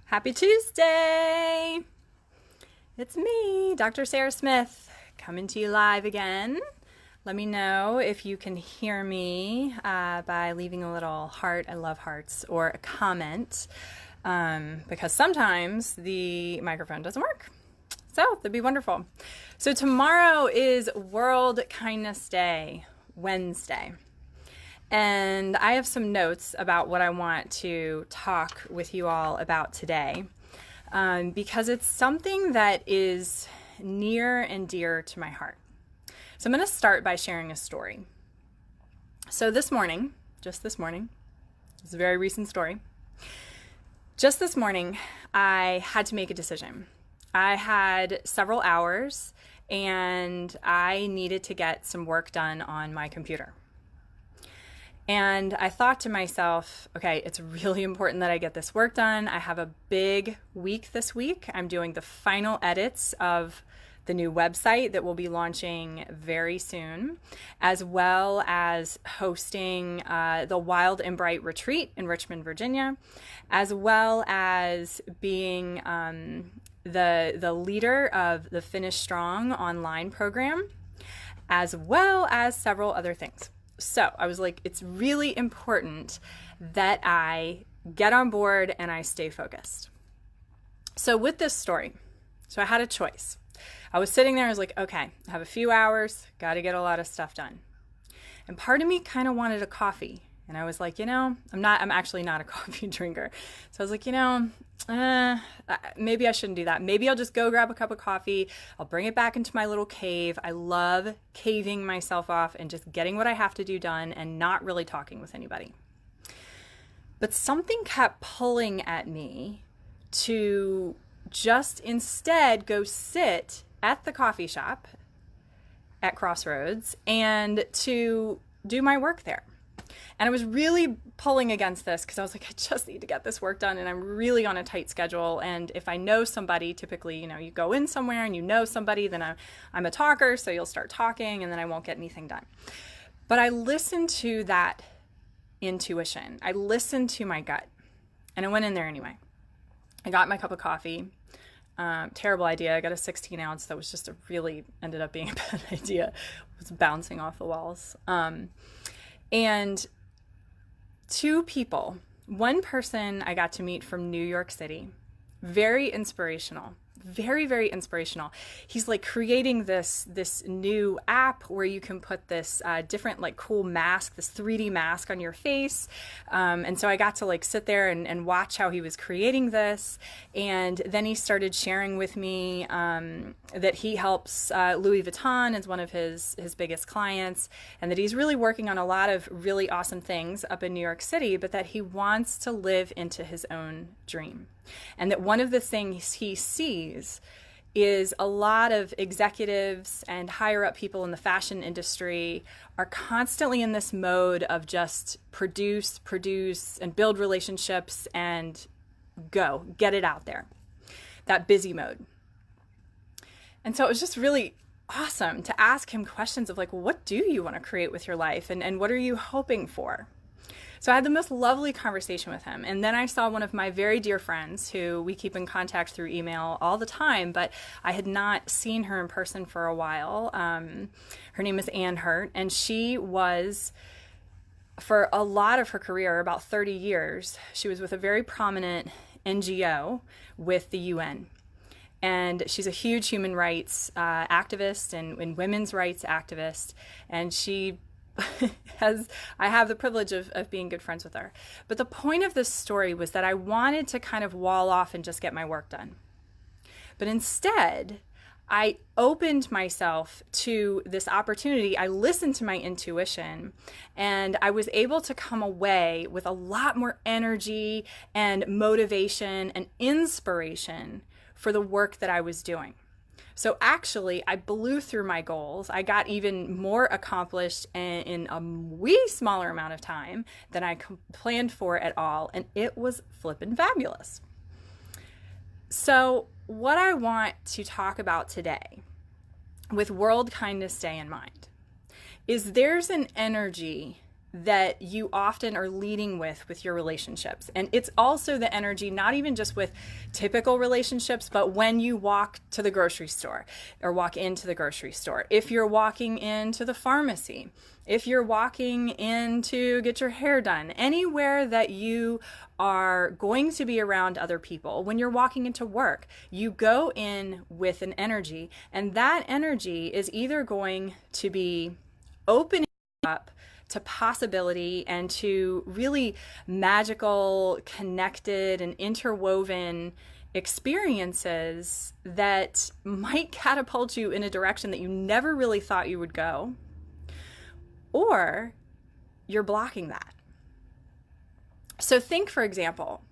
Happy Tuesday! It's me, Dr. Sarah Smith, coming to you live again. Let me know if you can hear me by leaving a little heart, I love hearts, or a comment, because sometimes the microphone doesn't work. So that'd be wonderful. So tomorrow is World Kindness Day, Wednesday. And I have some notes about what I want to talk with you all about today, because it's something that is near and dear to my heart. So I'm going to start by sharing a story. So this morning, it's a very recent story. Just this morning, I had to make a decision. I had several hours and I needed to get some work done on my computer. And I thought to myself, okay, it's really important that I get this work done. I have a big week this week. I'm doing the final edits of the new website that will be launching very soon, as well as hosting the Wild and Bright Retreat in Richmond, Virginia, as well as being the leader of the Finish Strong online program, as well as several other things. So I was like, it's really important that I get on board and I stay focused. So with this story, I had a choice. I was sitting there, I was like, okay, I have a few hours, got to get a lot of stuff done. And part of me kind of wanted a coffee. And I was like, I'm actually not a coffee drinker. So I was like, maybe I shouldn't do that. Maybe I'll just go grab a cup of coffee. I'll bring it back into my little cave. I love caving myself off and just getting what I have to do done and not really talking with anybody. But something kept pulling at me to just instead go sit at the coffee shop at Crossroads and to do my work there. And I was really pulling against this because I was like, I just need to get this work done and I'm really on a tight schedule. And if I know somebody, typically, you go in somewhere and you know somebody, then I'm a talker, so you'll start talking and then I won't get anything done. But I listened to that intuition. I listened to my gut and I went in there anyway. I got my cup of coffee. Terrible idea. I got a 16 ounce. That was just ended up being a bad idea. It was bouncing off the walls. And two people, one person I got to meet from New York City, very inspirational, very, very inspirational. He's like creating this new app where you can put this different cool mask, this 3D mask on your face. And so I got to sit there and watch how he was creating this. And then he started sharing with me that he helps Louis Vuitton as one of his biggest clients, and that he's really working on a lot of really awesome things up in New York City, but that he wants to live into his own dream. And that one of the things he sees is a lot of executives and higher up people in the fashion industry are constantly in this mode of just produce, and build relationships and get it out there. That busy mode. And so it was just really awesome to ask him questions of what do you want to create with your life and what are you hoping for? So I had the most lovely conversation with him. And then I saw one of my very dear friends who we keep in contact through email all the time, but I had not seen her in person for a while. Her name is Ann Hurt, and she was, for a lot of her career, about 30 years, she was with a very prominent NGO with the UN. And she's a huge human rights activist and women's rights activist. And she I have the privilege of being good friends with her. But the point of this story was that I wanted to kind of wall off and just get my work done. But instead, I opened myself to this opportunity. I listened to my intuition, and I was able to come away with a lot more energy and motivation and inspiration for the work that I was doing. So actually, I blew through my goals. I got even more accomplished in a wee smaller amount of time than I planned for at all, and it was flippin' fabulous. So what I want to talk about today, with World Kindness Day in mind, is there's an energy that you often are leading with your relationships. And it's also the energy, not even just with typical relationships, but when you walk to the grocery store or walk into the grocery store, if you're walking into the pharmacy, if you're walking in to get your hair done, anywhere that you are going to be around other people, when you're walking into work, you go in with an energy, and that energy is either going to be opening up to possibility and to really magical, connected, and interwoven experiences that might catapult you in a direction that you never really thought you would go, or you're blocking that. So think, for example,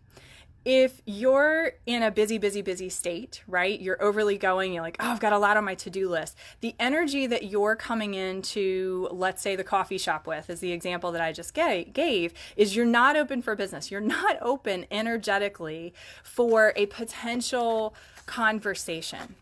if you're in a busy state, right? You're overly going, you're like, oh, I've got a lot on my to-do list. The energy that you're coming into, let's say the coffee shop with, is the example that I just gave, is you're not open for business. You're not open energetically for a potential conversation.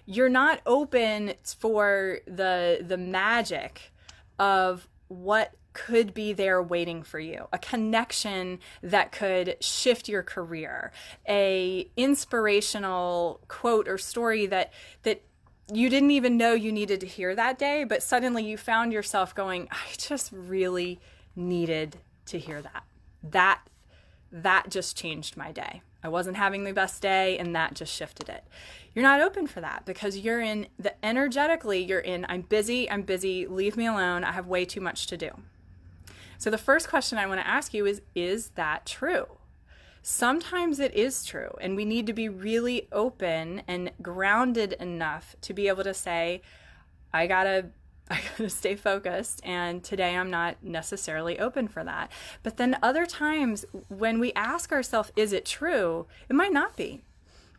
You're not open for the magic of what could be there waiting for you, a connection that could shift your career, a inspirational quote or story that you didn't even know you needed to hear that day, but suddenly you found yourself going, I just really needed to hear that. That just changed my day. I wasn't having the best day, and that just shifted it. You're not open for that because you're in I'm busy, leave me alone, I have way too much to do. So the first question I want to ask you is that true? Sometimes it is true, and we need to be really open and grounded enough to be able to say, I gotta stay focused, and today I'm not necessarily open for that. But then other times when we ask ourselves, is it true? It might not be.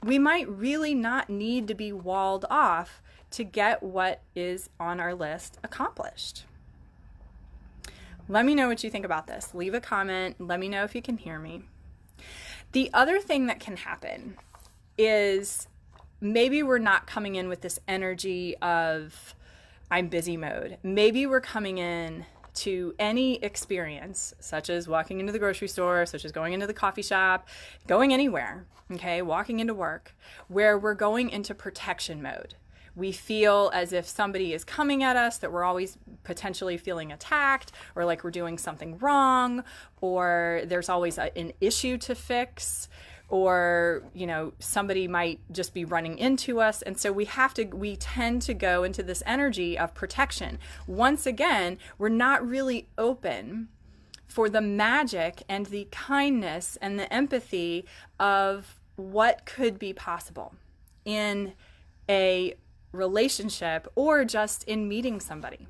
We might really not need to be walled off to get what is on our list accomplished. Let me know what you think about this. Leave a comment. Let me know if you can hear me. The other thing that can happen is maybe we're not coming in with this energy of I'm busy mode. Maybe we're coming in to any experience, such as walking into the grocery store, such as going into the coffee shop, going anywhere, okay, walking into work, where we're going into protection mode. We feel as if somebody is coming at us, that we're always potentially feeling attacked, or like we're doing something wrong, or there's always an issue to fix, or, somebody might just be running into us. And so we tend to go into this energy of protection. Once again, we're not really open for the magic and the kindness and the empathy of what could be possible in a relationship or just in meeting somebody.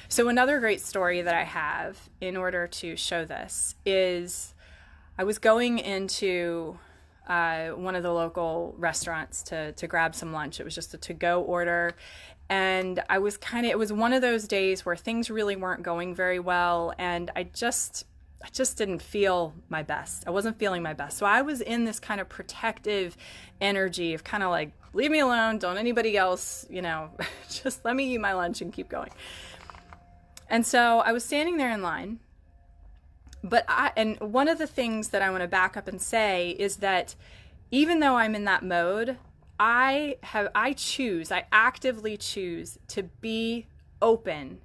So another great story that I have in order to show this is I was going into one of the local restaurants to grab some lunch. It was just a to-go order. And it was one of those days where things really weren't going very well. And I just didn't feel my best. I wasn't feeling my best. So I was in this kind of protective energy of kind of like, leave me alone. Don't anybody else, just let me eat my lunch and keep going. And so I was standing there in line. And one of the things that I want to back up and say is that even though I'm in that mode, I actively choose to be open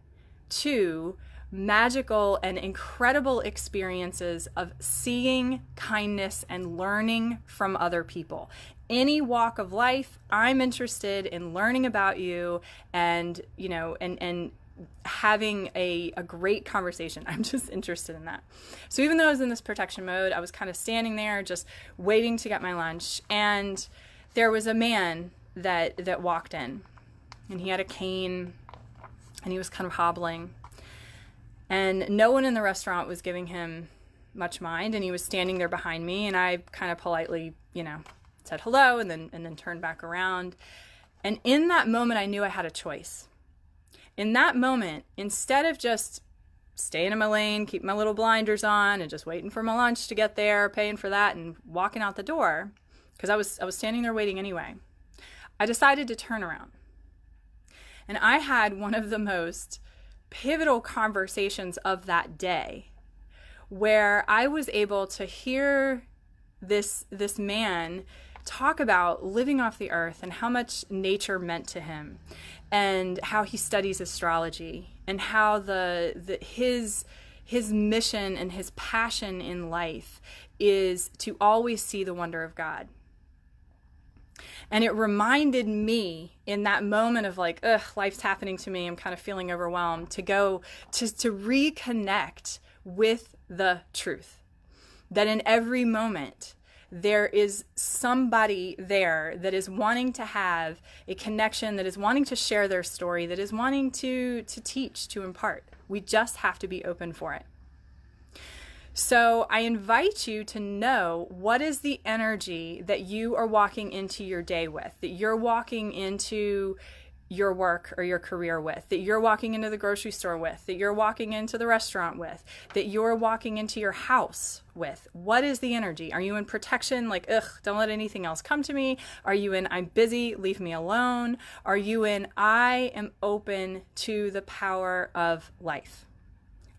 to magical and incredible experiences of seeing kindness and learning from other people. Any walk of life, I'm interested in learning about you and having a great conversation. I'm just interested in that. So even though I was in this protection mode, I was kind of standing there just waiting to get my lunch, and there was a man that walked in, and he had a cane, and he was kind of hobbling, and no one in the restaurant was giving him much mind, and he was standing there behind me, and I kind of politely, said hello, and then turned back around. And in that moment, I knew I had a choice. In that moment, instead of just staying in my lane, keeping my little blinders on, and just waiting for my lunch to get there, paying for that, and walking out the door, because I was standing there waiting anyway, I decided to turn around. And I had one of the most pivotal conversations of that day where I was able to hear this man talk about living off the earth and how much nature meant to him, and how he studies astrology, and how his mission and his passion in life is to always see the wonder of God. And it reminded me in that moment of like, ugh, life's happening to me, I'm kind of feeling overwhelmed, to go to reconnect with the truth. That in every moment, there is somebody there that is wanting to have a connection, that is wanting to share their story, that is wanting to teach, to impart. We just have to be open for it. So I invite you to know, what is the energy that you are walking into your day with, that you're walking into your work or your career with, that you're walking into the grocery store with, that you're walking into the restaurant with, that you're walking into your house with. What is the energy? Are you in protection, like, ugh, don't let anything else come to me? Are you in, I'm busy, leave me alone? Are you in, I am open to the power of life?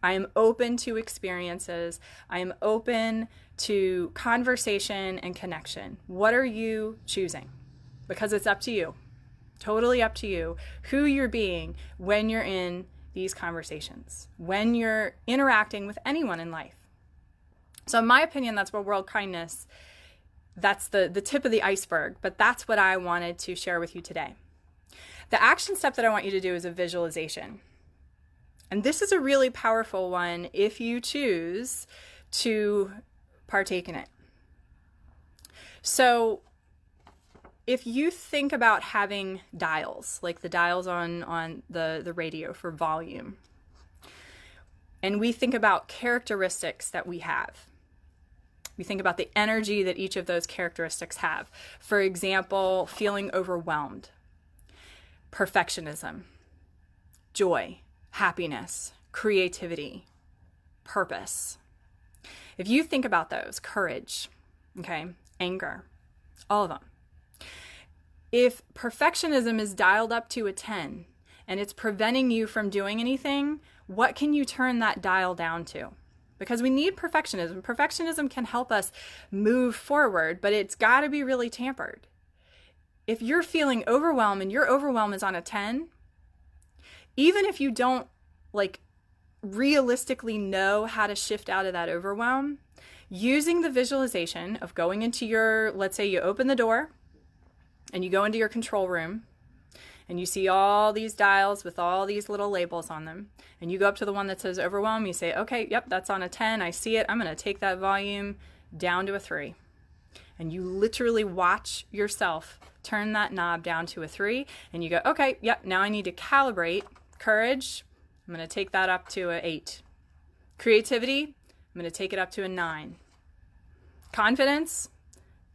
I am open to experiences. I am open to conversation and connection. What are you choosing? Because it's up to you. Totally up to you who you're being when you're in these conversations, when you're interacting with anyone in life. So in my opinion, that's where world kindness, that's the tip of the iceberg, but that's what I wanted to share with you today. The action step that I want you to do is a visualization. And this is a really powerful one if you choose to partake in it. So if you think about having dials, like the dials on the radio for volume, and we think about characteristics that we have, we think about the energy that each of those characteristics have. For example, feeling overwhelmed, perfectionism, joy, happiness, creativity, purpose. If you think about those, courage, okay, anger, all of them. If perfectionism is dialed up to a 10 and it's preventing you from doing anything, what can you turn that dial down to? Because we need perfectionism. Perfectionism can help us move forward, but it's got to be really tampered. If you're feeling overwhelmed and your overwhelm is on a 10, even if you don't like realistically know how to shift out of that overwhelm, using the visualization of going into your, let's say you open the door and you go into your control room and you see all these dials with all these little labels on them, and you go up to the one that says overwhelm, you say, okay, yep, that's on a 10, I see it, I'm going to take that volume down to a 3. And you literally watch yourself turn that knob down to a 3, and you go, okay, yep, now I need to calibrate. Courage, I'm going to take that up to an 8. Creativity, I'm going to take it up to a 9. Confidence,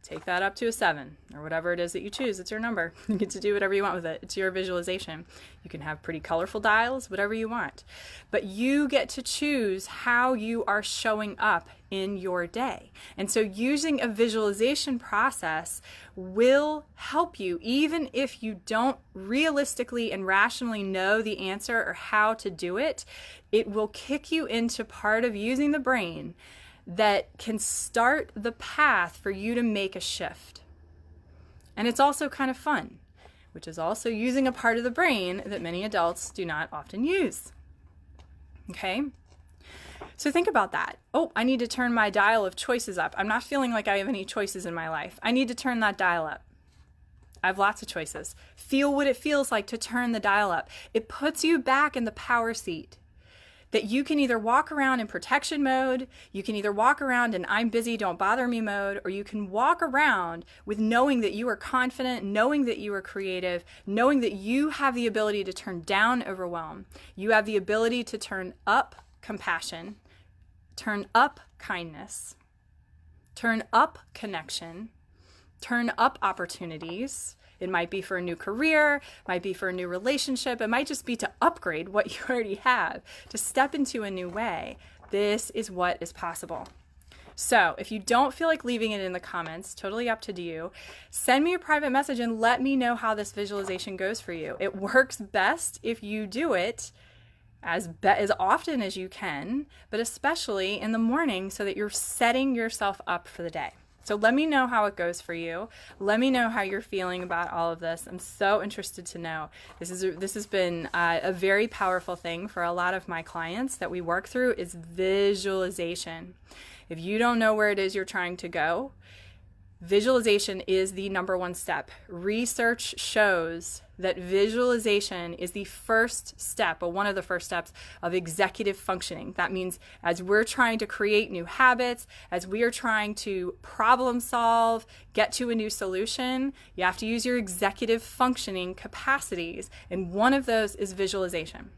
take that up to a 7, or whatever it is that you choose. It's your number. You get to do whatever you want with it. It's your visualization. You can have pretty colorful dials, whatever you want. But you get to choose how you are showing up in your day. And so using a visualization process will help you, even if you don't realistically and rationally know the answer or how to do it. It will kick you into part of using the brain that can start the path for you to make a shift. And it's also kind of fun, which is also using a part of the brain that many adults do not often use. Okay? So think about that. Oh, I need to turn my dial of choices up. I'm not feeling like I have any choices in my life. I need to turn that dial up. I have lots of choices. Feel what it feels like to turn the dial up. It puts you back in the power seat. That you can either walk around in protection mode, you can either walk around in I'm busy, don't bother me mode, or you can walk around with knowing that you are confident, knowing that you are creative, knowing that you have the ability to turn down overwhelm. You have the ability to turn up compassion, turn up kindness, turn up connection, turn up opportunities. It might be for a new career, might be for a new relationship. It might just be to upgrade what you already have, to step into a new way. This is what is possible. So if you don't feel like leaving it in the comments, totally up to you, send me a private message and let me know how this visualization goes for you. It works best if you do it as often as you can, but especially in the morning so that you're setting yourself up for the day. So let me know how it goes for you. Let me know how you're feeling about all of this. I'm so interested to know. This has been a very powerful thing for a lot of my clients that we work through is visualization. If you don't know where it is you're trying to go, visualization is the number one step. Research shows that visualization is the first step, or one of the first steps of executive functioning. That means as we're trying to create new habits, as we are trying to problem solve, get to a new solution, you have to use your executive functioning capacities. And one of those is visualization.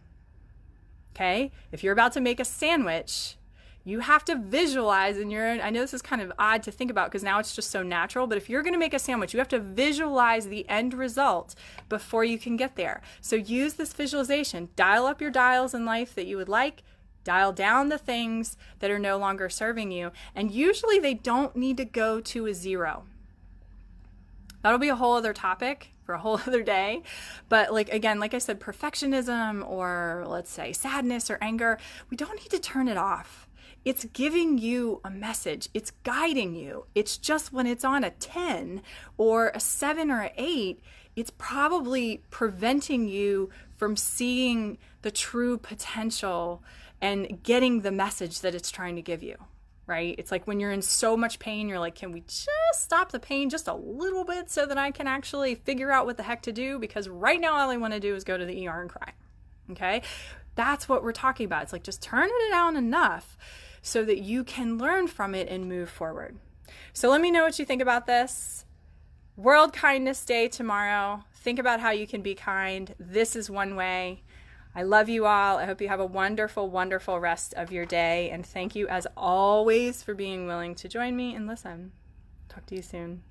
Okay? If you're about to make a sandwich, you have to visualize in your own. I know this is kind of odd to think about because now it's just so natural, but if you're going to make a sandwich, you have to visualize the end result before you can get there. So use this visualization. Dial up your dials in life that you would like. Dial down the things that are no longer serving you. And usually they don't need to go to a zero. That'll be a whole other topic for a whole other day. But like I said, perfectionism or let's say sadness or anger, we don't need to turn it off. It's giving you a message. It's guiding you. It's just when it's on a 10 or a 7 or an 8, it's probably preventing you from seeing the true potential and getting the message that it's trying to give you, right? It's like when you're in so much pain, you're like, can we just stop the pain just a little bit so that I can actually figure out what the heck to do? Because right now all I want to do is go to the ER and cry, okay? That's what we're talking about. It's like just turn it down enough so that you can learn from it and move forward. So let me know what you think about this. World Kindness Day tomorrow. Think about how you can be kind. This is one way. I love you all. I hope you have a wonderful, wonderful rest of your day. And thank you as always for being willing to join me and listen. Talk to you soon.